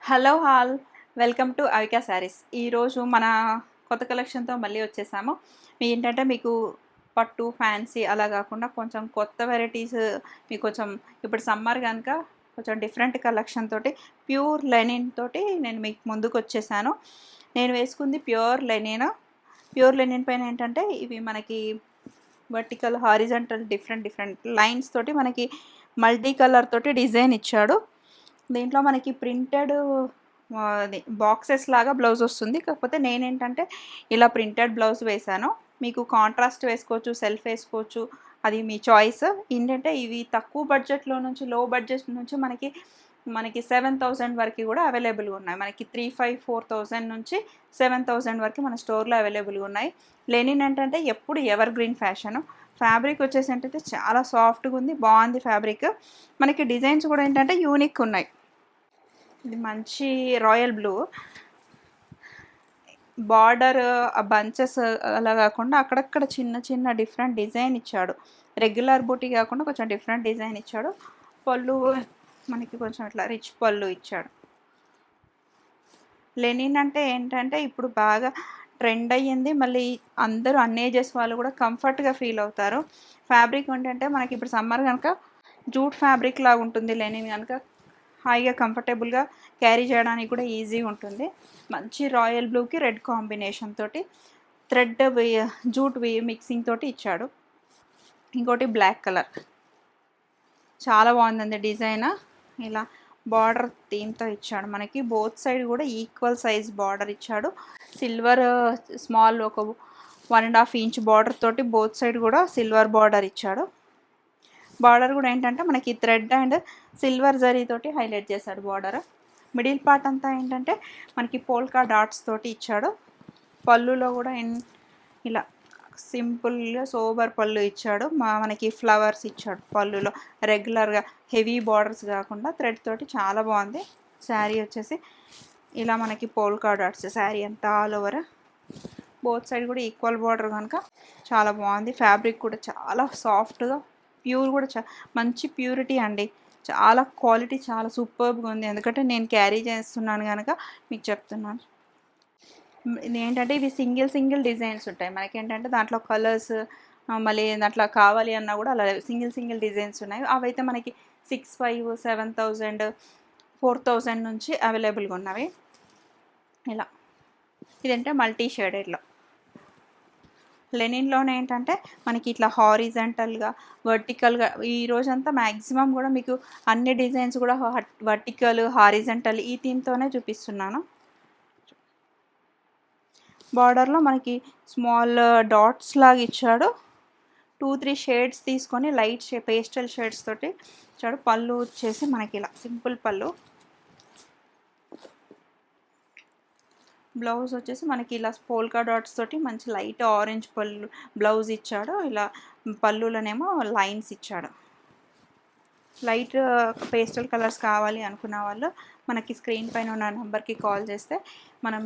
Hello all, welcome to Avika saris. ఈరోజు మన కొత్త కలెక్షన్తో మళ్ళీ వచ్చేసాము. ఏంటంటే మీకు పట్టు ఫ్యాన్సీ అలా కాకుండా కొంచెం కొత్త వెరైటీస్, మీకు కొంచెం ఇప్పుడు సమ్మర్ కనుక కొంచెం డిఫరెంట్ కలెక్షన్ తోటి ప్యూర్ లెనిన్ తోటి నేను మీకు ముందుకు వచ్చేసాను. నేను వేసుకుంది ప్యూర్ లెనిన్. ప్యూర్ లెనిన్ పైన ఏంటంటే ఇవి మనకి వర్టికల్ హారిజంటల్ డిఫరెంట్ లైన్స్ తోటి మనకి మల్టీ కలర్ తోటి డిజైన్ ఇచ్చాడు. దీంట్లో మనకి ప్రింటెడ్ బాక్సెస్ లాగా బ్లౌజ్ వస్తుంది. కాకపోతే నేనేంటంటే ఇలా ప్రింటెడ్ బ్లౌజ్ వేశాను. మీకు కాంట్రాస్ట్ వేసుకోవచ్చు, సెల్ఫ్ వేసుకోవచ్చు, అది మీ చాయిస్. ఏంటంటే ఇవి తక్కువ బడ్జెట్లో నుంచి, లో బడ్జెట్ నుంచి మనకి 7,000 వరకు కూడా అవైలబుల్గా ఉన్నాయి. మనకి 3,500-4,000 నుంచి 7,000 వరకు మన స్టోర్లో అవైలబుల్గా ఉన్నాయి. లెనిన్ ఏంటంటే ఎప్పుడు ఎవర్ గ్రీన్ ఫ్యాషను. ఫ్యాబ్రిక్ వచ్చేసి ఏంటంటే చాలా సాఫ్ట్గా ఉంది, బాగుంది ఫ్యాబ్రిక్. మనకి డిజైన్స్ కూడా ఏంటంటే యూనిక్ ఉన్నాయి. ఇది మంచి రాయల్ బ్లూ బార్డర్, బంచెస్ అలా కాకుండా అక్కడక్కడ చిన్న చిన్న డిఫరెంట్ డిజైన్ ఇచ్చాడు. రెగ్యులర్ బూటీ కాకుండా కొంచెం డిఫరెంట్ డిజైన్ ఇచ్చాడు. పళ్ళు మనకి కొంచెం ఇట్లా రిచ్ పళ్ళు ఇచ్చాడు. లెనిన్ అంటే ఏంటంటే ఇప్పుడు బాగా ట్రెండ్ అయ్యింది. మళ్ళీ అందరూ అన్ని ఏజెస్ వాళ్ళు కూడా కంఫర్ట్గా ఫీల్ అవుతారు. ఫ్యాబ్రిక్ ఏంటంటే మనకి ఇప్పుడు సమ్మర్ కనుక జూట్ ఫ్యాబ్రిక్ లాగా ఉంటుంది. లెనిన్ కనుక హాయిగా కంఫర్టబుల్గా క్యారీ చేయడానికి కూడా ఈజీగా ఉంటుంది. మంచి రాయల్ బ్లూకి రెడ్ కాంబినేషన్ తోటి థ్రెడ్ జూట్ మిక్సింగ్ తోటి ఇచ్చాడు. ఇంకోటి బ్లాక్ కలర్ చాలా బాగుందండి డిజైన్. ఇలా బార్డర్ థీమ్తో ఇచ్చాడు. మనకి బోత్ సైడ్ కూడా ఈక్వల్ సైజ్ బార్డర్ ఇచ్చాడు. సిల్వర్ స్మాల్ ఒక 1.5 ఇంచ్ బార్డర్ తోటి బోత్ సైడ్ కూడా సిల్వర్ బార్డర్ ఇచ్చాడు. బార్డర్ కూడా ఏంటంటే మనకి థ్రెడ్ అండ్ సిల్వర్ జరీ తోటి హైలైట్ చేశాడు బార్డర్. మిడిల్ పార్ట్ అంతా ఏంటంటే మనకి పోల్కా డాట్స్ తోటి ఇచ్చాడు. పళ్ళులో కూడా ఇలా సింపుల్గా సోబర్ పళ్ళు ఇచ్చాడు. మనకి ఫ్లవర్స్ ఇచ్చాడు పళ్ళులో. రెగ్యులర్గా హెవీ బార్డర్స్ కాకుండా థ్రెడ్ తోటి చాలా బాగుంది. శారీ వచ్చేసి ఇలా మనకి పోల్కా డాట్స్ శారీ అంతా ఆల్ ఓవర్. బోత్ సైడ్ కూడా ఈక్వల్ బార్డర్ కనుక చాలా బాగుంది. ఫ్యాబ్రిక్ కూడా చాలా సాఫ్ట్గా, ప్యూర్ కూడా మంచి ప్యూరిటీ అండి. చాలా క్వాలిటీ చాలా సూపర్గా ఉంది. ఎందుకంటే నేను క్యారీ చేస్తున్నాను కనుక మీకు చెప్తున్నాను. ఏంటంటే ఇవి సింగిల్ డిజైన్స్ ఉంటాయి. మనకేంటంటే దాంట్లో కలర్స్ మళ్ళీ దాంట్లో కావాలి అన్నా కూడా అలా సింగిల్ డిజైన్స్ ఉన్నాయి. అవైతే మనకి 6,500, 7,000, 4,000 నుంచి అవైలబుల్గా ఉన్నవి. ఇలా ఇదంటే మల్టీ షేడెడ్లో. లెనిన్లోనే ఏంటంటే మనకి ఇట్లా హారిజంటల్గా, వర్టికల్గా ఈ రోజంతా మ్యాక్సిమం కూడా మీకు అన్ని డిజైన్స్ కూడా వర్టికల్, హారిజంటల్ ఈ థీమ్తోనే చూపిస్తున్నాను. బార్డర్లో మనకి స్మాల్ డాట్స్ లాగా ఇచ్చాడు. 2-3 షేడ్స్ తీసుకొని లైట్ పేస్టల్ షేడ్స్ తోటి ఇచ్చాడు. పళ్ళు వచ్చేసి మనకి ఇలా సింపుల్ పళ్ళు. బ్లౌజ్ వచ్చేసి మనకి ఇలా పోల్కా డాట్స్ తోటి మంచి లైట్ ఆరెంజ్ పళ్ళు బ్లౌజ్ ఇచ్చాడు. ఇలా పళ్ళులోనేమో లైన్స్ ఇచ్చాడు. లైట్ పేస్టల్ కలర్స్ కావాలి అనుకున్న వాళ్ళు మనకి స్క్రీన్ పైన ఉన్న నెంబర్కి కాల్ చేస్తే మనం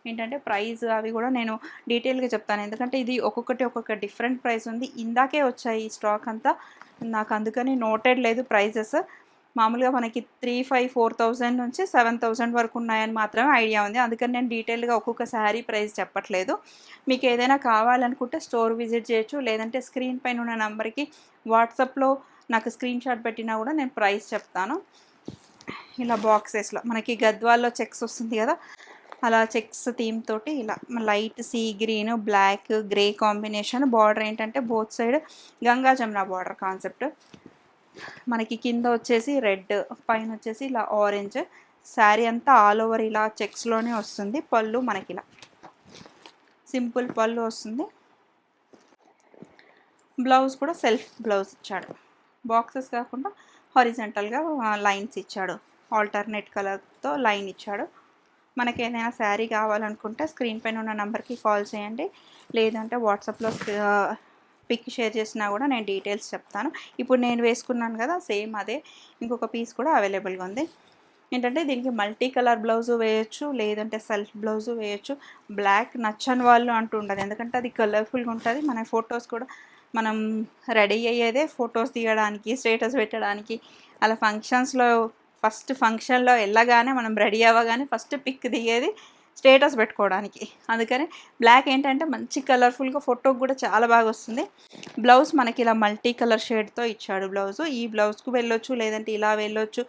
ఏంటంటే ప్రైస్ అవి కూడా నేను డీటెయిల్గా చెప్తాను. ఎందుకంటే ఇది ఒక్కొక్క డిఫరెంట్ ప్రైస్ ఉంది. ఇందాకే వచ్చాయి ఈ స్టాక్ అంతా, నాకు అందుకని నోటెడ్ లేదు ప్రైజెస్. మామూలుగా మనకి 3,500-4,000 నుంచి 7,000 వరకు ఉన్నాయని మాత్రమే ఐడియా ఉంది. అందుకని నేను డీటెయిల్గా ఒక్కొక్క శారీ ప్రైస్ చెప్పట్లేదు. మీకు ఏదైనా కావాలనుకుంటే స్టోర్ విజిట్ చేయొచ్చు, లేదంటే స్క్రీన్ పైన ఉన్న నెంబర్కి వాట్సాప్లో నాకు స్క్రీన్ షాట్ పెట్టినా కూడా నేను ప్రైస్ చెప్తాను. ఇలా బాక్సెస్లో మనకి గద్వాల్లో చెక్స్ వస్తుంది కదా, అలా చెక్స్ థీమ్ తోటి ఇలా light sea green, black, grey combination. Border ఏంటంటే both side Ganga Jamuna border concept. మనకి కింద వచ్చేసి రెడ్, పైన వచ్చేసి ఇలా ఆరెంజ్. శారీ అంతా ఆల్ ఓవర్ ఇలా చెక్స్లోనే వస్తుంది. పళ్ళు మనకి ఇలా సింపుల్ పళ్ళు వస్తుంది. బ్లౌజ్ కూడా సెల్ఫ్ బ్లౌజ్ ఇచ్చాడు. బాక్సెస్ కాకుండా హారిజంటల్గా లైన్స్ ఇచ్చాడు. ఆల్టర్నేట్ కలర్తో లైన్ ఇచ్చాడు. మనకి ఏదైనా శారీ కావాలనుకుంటే స్క్రీన్ పైన ఉన్న నెంబర్కి కాల్ చేయండి, లేదంటే వాట్సాప్లో పిక్ షేర్ చేసినా కూడా నేను డీటెయిల్స్ చెప్తాను. ఇప్పుడు నేను వేసుకున్నాను కదా సేమ్ అదే ఇంకొక పీస్ కూడా అవైలబుల్గా ఉంది. ఏంటంటే దీనికి మల్టీ కలర్ బ్లౌజు వేయచ్చు, లేదంటే సెల్ఫ్ బ్లౌజు వేయచ్చు. బ్లాక్ నచ్చని వాళ్ళు అంటూ ఉండదు, ఎందుకంటే అది కలర్ఫుల్గా ఉంటుంది. మన ఫొటోస్ కూడా మనం రెడీ అయ్యేదే ఫొటోస్ తీయడానికి, స్టేటస్ పెట్టడానికి, అలా ఫంక్షన్స్లో ఫస్ట్ ఫంక్షన్లో వెళ్ళగానే మనం రెడీ అవ్వగానే ఫస్ట్ పిక్ దిగేది స్టేటస్ పెట్టుకోవడానికి. అందుకని బ్లాక్ ఏంటంటే మంచి కలర్ఫుల్గా ఫోటోకి కూడా చాలా బాగా వస్తుంది. బ్లౌజ్ మనకి ఇలా మల్టీ కలర్ షేడ్తో ఇచ్చాడు బ్లౌజు. ఈ బ్లౌజ్కు వెళ్ళొచ్చు, లేదంటే ఇలా వెళ్ళొచ్చు,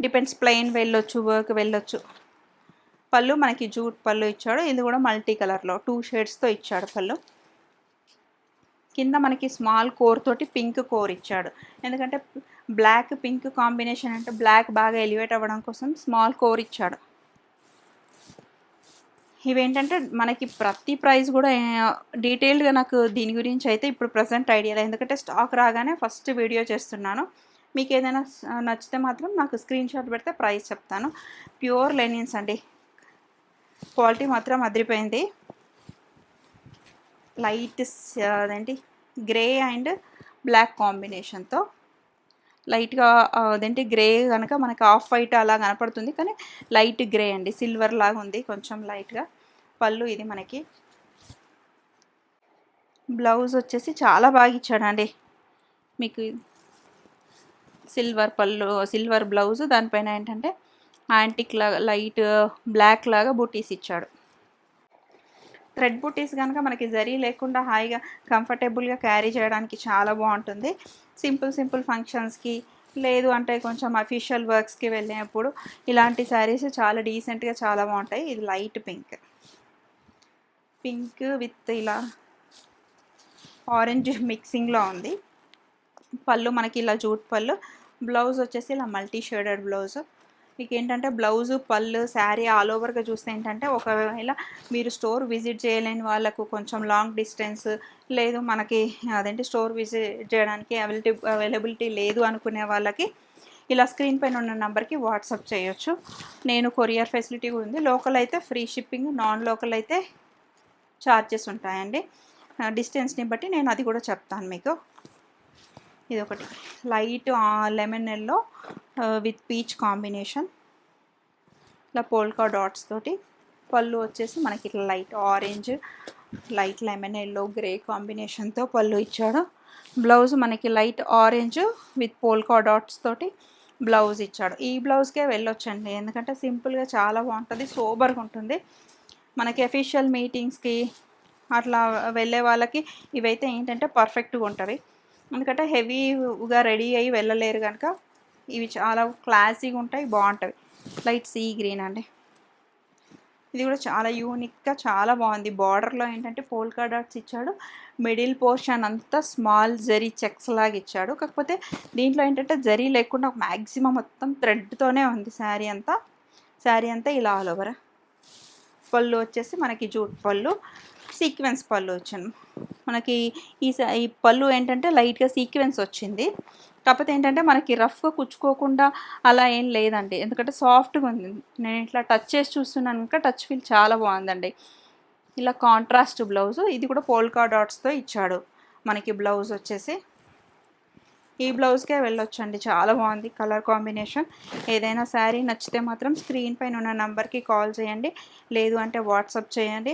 డిపెండ్స్, ప్లెయిన్ వెళ్ళొచ్చు, వర్క్ వెళ్ళొచ్చు. పళ్ళు మనకి జూట్ పళ్ళు ఇచ్చాడు. ఇది కూడా మల్టీ కలర్లో 2 షేడ్స్తో ఇచ్చాడు పళ్ళు. కింద మనకి స్మాల్ కోర్ తోటి పింక్ కోర్ ఇచ్చాడు. ఎందుకంటే బ్లాక్ పింక్ కాంబినేషన్ అంటే బ్లాక్ బాగా ఎలివేట్ అవ్వడం కోసం స్మాల్ కోర్ ఇచ్చాడు. ఇవేంటంటే మనకి ప్రతి ప్రైస్ కూడా డీటెయిల్డ్గా నాకు దీని గురించి అయితే ఇప్పుడు ప్రజెంట్ ఐడియా లేదు, ఎందుకంటే స్టాక్ రాగానే ఫస్ట్ వీడియో చేస్తున్నాను. మీకు ఏదైనా నచ్చితే మాత్రం నాకు స్క్రీన్ షాట్ పెడితే ప్రైస్ చెప్తాను. ప్యూర్ లెనిన్స్ అండి, క్వాలిటీ మాత్రం అదిరిపోయింది. లైట్ అదేంటి గ్రే అండ్ బ్లాక్ కాంబినేషన్తో, లైట్గా అదేంటి గ్రే కనుక మనకి ఆఫ్ వైట్ అలా కనపడుతుంది, కానీ లైట్ గ్రే అండి, సిల్వర్ లాగా ఉంది కొంచెం లైట్గా. పళ్ళు ఇది మనకి. బ్లౌజ్ వచ్చేసి చాలా బాగా ఇచ్చాడండి మీకు. సిల్వర్ పళ్ళు, సిల్వర్ బ్లౌజ్, దానిపైన ఏంటంటే యాంటిక్ లాగా లైట్ బ్లాక్ లాగా బూటీస్ ఇచ్చాడు. థ్రెడ్ బూటీస్ కనుక మనకి జరీ లేకుండా హాయిగా కంఫర్టబుల్గా క్యారీ చేయడానికి చాలా బాగుంటుంది. సింపుల్ ఫంక్షన్స్కి, లేదు అంటే కొంచెం అఫీషియల్ వర్క్స్కి వెళ్ళినప్పుడు ఇలాంటి శారీస్ చాలా డీసెంట్గా చాలా బాగుంటాయి. ఇది లైట్ పింక్ విత్ ఇలా ఆరెంజ్ మిక్సింగ్లో ఉంది. పళ్ళు మనకి ఇలా జూట్ పళ్ళు. బ్లౌజ్ వచ్చేసి ఇలా మల్టీ షేడెడ్ బ్లౌజ్. మీకు ఏంటంటే బ్లౌజు, పళ్ళు, శారీ ఆల్ ఓవర్గా చూస్తే ఏంటంటే ఒకవేళ మీరు స్టోర్ విజిట్ చేయలేని వాళ్ళకు, కొంచెం లాంగ్ డిస్టెన్స్, లేదు మనకి అదేంటి స్టోర్ విజిట్ చేయడానికి అవైలబిలిటీ లేదు అనుకునే వాళ్ళకి ఇలా స్క్రీన్ పైన ఉన్న నెంబర్కి వాట్సాప్ చేయొచ్చు. నేను కొరియర్ ఫెసిలిటీ కూడా ఉంది. లోకల్ అయితే ఫ్రీ షిప్పింగ్, నాన్ లోకల్ అయితే ఛార్జెస్ ఉంటాయండి. డిస్టెన్స్ని బట్టి నేను అది కూడా చెప్తాను మీకు. ఇది ఒకటి light lemon yellow with peach combination, ఇలా పోల్కా డాట్స్ తోటి. పళ్ళు వచ్చేసి మనకి ఇట్లా light orange, light lemon yellow, grey కాంబినేషన్తో పళ్ళు ఇచ్చాడు. బ్లౌజ్ మనకి light orange with polka dots తోటి బ్లౌజ్ ఇచ్చాడు. ఈ బ్లౌజ్కే వెళ్ళొచ్చండి, ఎందుకంటే సింపుల్గా చాలా బాగుంటుంది, సోబర్గా ఉంటుంది. మనకి అఫీషియల్ మీటింగ్స్కి అట్లా వెళ్ళే వాళ్ళకి ఇవైతే ఏంటంటే పర్ఫెక్ట్గా ఉంటుంది. ఎందుకంటే హెవీగా రెడీ అయ్యి వెళ్ళలేరు కనుక ఇవి చాలా క్లాసీగా ఉంటాయి, బాగుంటాయి. లైట్ సీ గ్రీన్ అండి, ఇది కూడా చాలా యూనిక్గా చాలా బాగుంది. బార్డర్లో ఏంటంటే పోల్కా డాట్స్ ఇచ్చాడు. మిడిల్ పోర్షన్ అంతా స్మాల్ జరీ చెక్స్ లాగా ఇచ్చాడు. కాకపోతే దీంట్లో ఏంటంటే జరీ లేకుండా మ్యాక్సిమం మొత్తం థ్రెడ్తోనే ఉంది శారీ అంతా ఇలా ఆల్ ఓవర్. పళ్ళు వచ్చేసి మనకి జూట్ పళ్ళు, సీక్వెన్స్ పళ్ళు వచ్చాను మనకి. ఈ పళ్ళు ఏంటంటే లైట్గా సీక్వెన్స్ వచ్చింది. కాకపోతే ఏంటంటే మనకి రఫ్గా కుచ్చుకోకుండా అలా ఏం లేదండి, ఎందుకంటే సాఫ్ట్గా ఉంది. నేను ఇట్లా టచ్ చేసి చూస్తున్నాను ఇంకా టచ్ ఫీల్ చాలా బాగుందండి. ఇలా కాంట్రాస్ట్ బ్లౌజ్, ఇది కూడా పోల్కా డాట్స్తో ఇచ్చాడు మనకి బ్లౌజ్ వచ్చేసి. ఈ బ్లౌజ్కే వెళ్ళొచ్చండి, చాలా బాగుంది కలర్ కాంబినేషన్. ఏదైనా శారీ నచ్చితే మాత్రం స్క్రీన్ పైన ఉన్న నెంబర్కి కాల్ చేయండి, లేదు అంటే వాట్సాప్ చేయండి,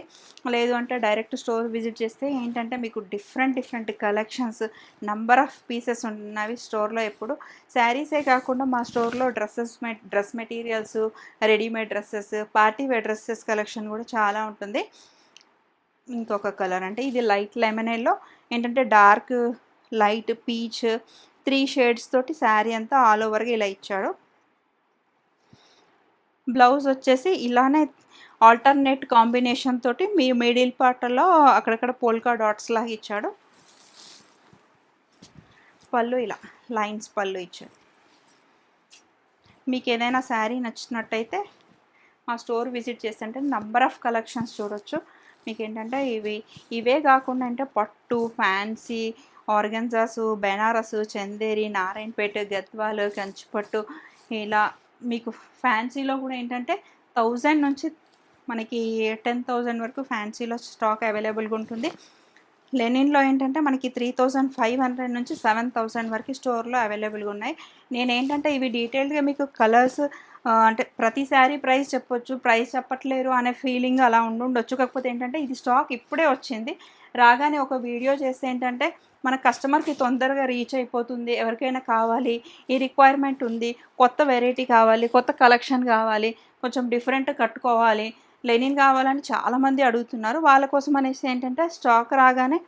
లేదు అంటే డైరెక్ట్ స్టోర్ విజిట్ చేస్తే ఏంటంటే మీకు different collections, number of pieces ఉన్నవి స్టోర్లో. ఎప్పుడు శారీసే కాకుండా మా స్టోర్లో dress materials, readymade dresses, party wear dresses collection కూడా చాలా ఉంటుంది. ఇంకొక కలర్ అంటే ఇది లైట్ లెమన్ ఎల్లో, ఏంటంటే డార్క్ లైట్ పీచ్, 3 షేడ్స్ తోటి శారీ అంతా ఆల్ ఓవర్గా ఇలా ఇచ్చాడు. బ్లౌజ్ వచ్చేసి ఇలానే ఆల్టర్నేట్ కాంబినేషన్ తోటి మీ మిడిల్ పార్ట్లో అక్కడక్కడ పోల్కా డాట్స్ లాగా ఇచ్చాడు. పళ్ళు ఇలా లైన్స్ పళ్ళు ఇచ్చాడు. మీకు ఏదైనా శారీ నచ్చినట్టయితే మా స్టోర్ విజిట్ చేస్తుంటే నంబర్ ఆఫ్ కలెక్షన్స్ చూడొచ్చు. మీకు ఏంటంటే ఇవే కాకుండా అంటే పట్టు, ఫ్యాన్సీ, ఆర్గన్జాసు, బెనారసు, చందేరి, నారాయణపేట, గద్వాలు, కంచిపట్టు, ఇలా మీకు ఫ్యాన్సీలో కూడా ఏంటంటే 1000 నుంచి మనకి 10,000 వరకు ఫ్యాన్సీలో స్టాక్ అవైలబుల్గా ఉంటుంది. లెనిన్లో ఏంటంటే మనకి 3,500 నుంచి 7,000 వరకు స్టోర్లో అవైలబుల్గా ఉన్నాయి. నేనేంటంటే ఇవి డీటెయిల్డ్గా మీకు కలర్స్ అంటే ప్రతి శారీ ప్రైస్ చెప్పొచ్చు, ప్రైస్ చెప్పట్లేరు అనే ఫీలింగ్ అలా ఉండొచ్చు. కాకపోతే ఏంటంటే ఇది స్టాక్ ఇప్పుడే వచ్చింది, రాగానే ఒక వీడియో చేస్తే ఏంటంటే మన కస్టమర్కి తొందరగా రీచ్ అయిపోతుంది. ఎవరికైనా కావాలి, ఈ రిక్వైర్మెంట్ ఉంది, కొత్త వెరైటీ కావాలి, కొత్త కలెక్షన్ కావాలి, కొంచెం డిఫరెంట్ కట్టుకోవాలి, లెనిన్ కావాలని చాలామంది అడుగుతున్నారు. వాళ్ళ కోసం అనేసి ఏంటంటే స్టాక్ రాగానే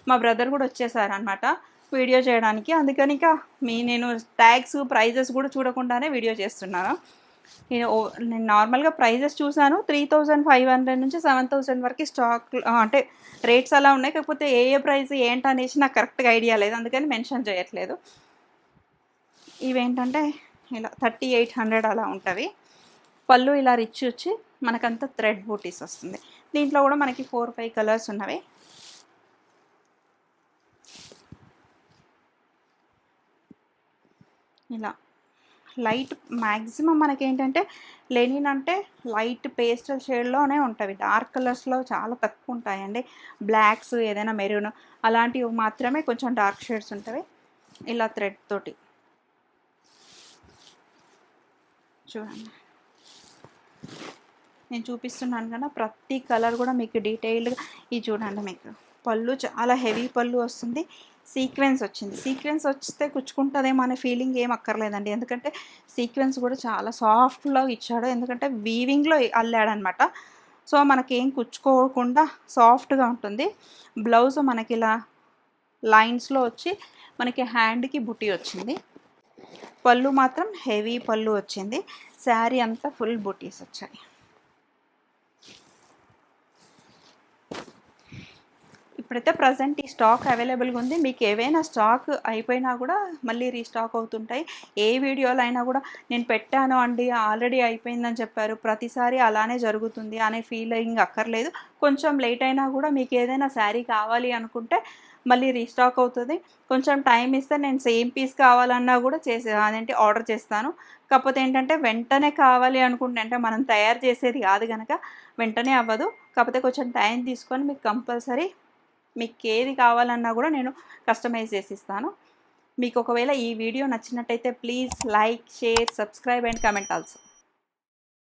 మా బ్రదర్ కూడా వచ్చేసారనమాట వీడియో చేయడానికి. అందుకని ఇంకా నేను ట్యాగ్స్ ప్రైజెస్ కూడా చూడకుండానే వీడియో చేస్తున్నాను. నేను నార్మల్గా ప్రైజెస్ చూసాను, 3500 నుంచి 7000 వరకు స్టాక్ అంటే రేట్స్ అలా ఉన్నాయి. కాకపోతే ఏ ప్రైస్ ఏంటనేసి నాకు కరెక్ట్గా ఐడియా లేదు, అందుకని మెన్షన్ చేయట్లేదు. ఇవేంటంటే ఇలా 3800 అలా ఉంటుంది. పళ్ళు ఇలా రిచ్ వచ్చి మనకంతా థ్రెడ్ బూటీస్ వస్తుంది. దీంట్లో కూడా మనకి 4-5 కలర్స్ ఉన్నవి. ఇలా లైట్ మ్యాక్సిమం మనకేంటంటే లెనిన్ అంటే లైట్ పేస్టల్ షేడ్లోనే ఉంటాయి. డార్క్ కలర్స్లో చాలా తక్కువ ఉంటాయండి. బ్లాక్స్, ఏదైనా మెరూన్ అలాంటివి మాత్రమే కొంచెం డార్క్ షేడ్స్ ఉంటాయి. ఇలా థ్రెడ్ తోటి చూడండి, నేను చూపిస్తున్నాను కదా, ప్రతి కలర్ కూడా మీకు డీటెయిల్డ్గా. ఇది చూడండి, మీకు పళ్ళు చాలా హెవీ పళ్ళు వస్తుంది. సీక్వెన్స్ వచ్చింది. సీక్వెన్స్ వస్తే కుచ్చుకుంటుందేమో అనే ఫీలింగ్ ఏం అక్కర్లేదండి, ఎందుకంటే సీక్వెన్స్ కూడా చాలా సాఫ్ట్లో ఇచ్చాడు. ఎందుకంటే వీవింగ్లో అల్లాడనమాట. సో మనకేం కుచ్చుకోకుండా సాఫ్ట్గా ఉంటుంది. బ్లౌజ్ మనకి ఇలా లైన్స్లో వచ్చి మనకి హ్యాండ్కి బుట్టి వచ్చింది. పళ్ళు మాత్రం హెవీ పళ్ళు వచ్చింది. శారీ అంతా ఫుల్ బుటీస్ వచ్చాయి. ఇప్పుడైతే ప్రజెంట్ ఈ స్టాక్ అవైలబుల్గా ఉంది. మీకు ఏవైనా స్టాక్ అయిపోయినా కూడా మళ్ళీ రీస్టాక్ అవుతుంటాయి. ఏ వీడియోలో అయినా కూడా నేను పెట్టాను అండి ఆల్రెడీ అయిపోయిందని చెప్పారు, ప్రతిసారి అలానే జరుగుతుంది అనే ఫీలింగ్ అక్కర్లేదు. కొంచెం లేట్ అయినా కూడా మీకు ఏదైనా శారీ కావాలి అనుకుంటే మళ్ళీ రీస్టాక్ అవుతుంది. కొంచెం టైం ఇస్తే నేను సేమ్ పీస్ కావాలన్నా కూడా అదేంటి ఆర్డర్ చేస్తాను. కాకపోతే ఏంటంటే వెంటనే కావాలి అనుకుంటే, అంటే మనం తయారు చేసేది కాదు కనుక వెంటనే అవ్వదు. కాకపోతే కొంచెం టైం తీసుకొని మీకు కంపల్సరీ మీకు ఏది కావాలన్నా కూడా నేను కస్టమైజ్ చేసి ఇస్తాను. మీకు ఒకవేళ ఈ వీడియో నచ్చినట్టయితే please like, share, subscribe and comment also.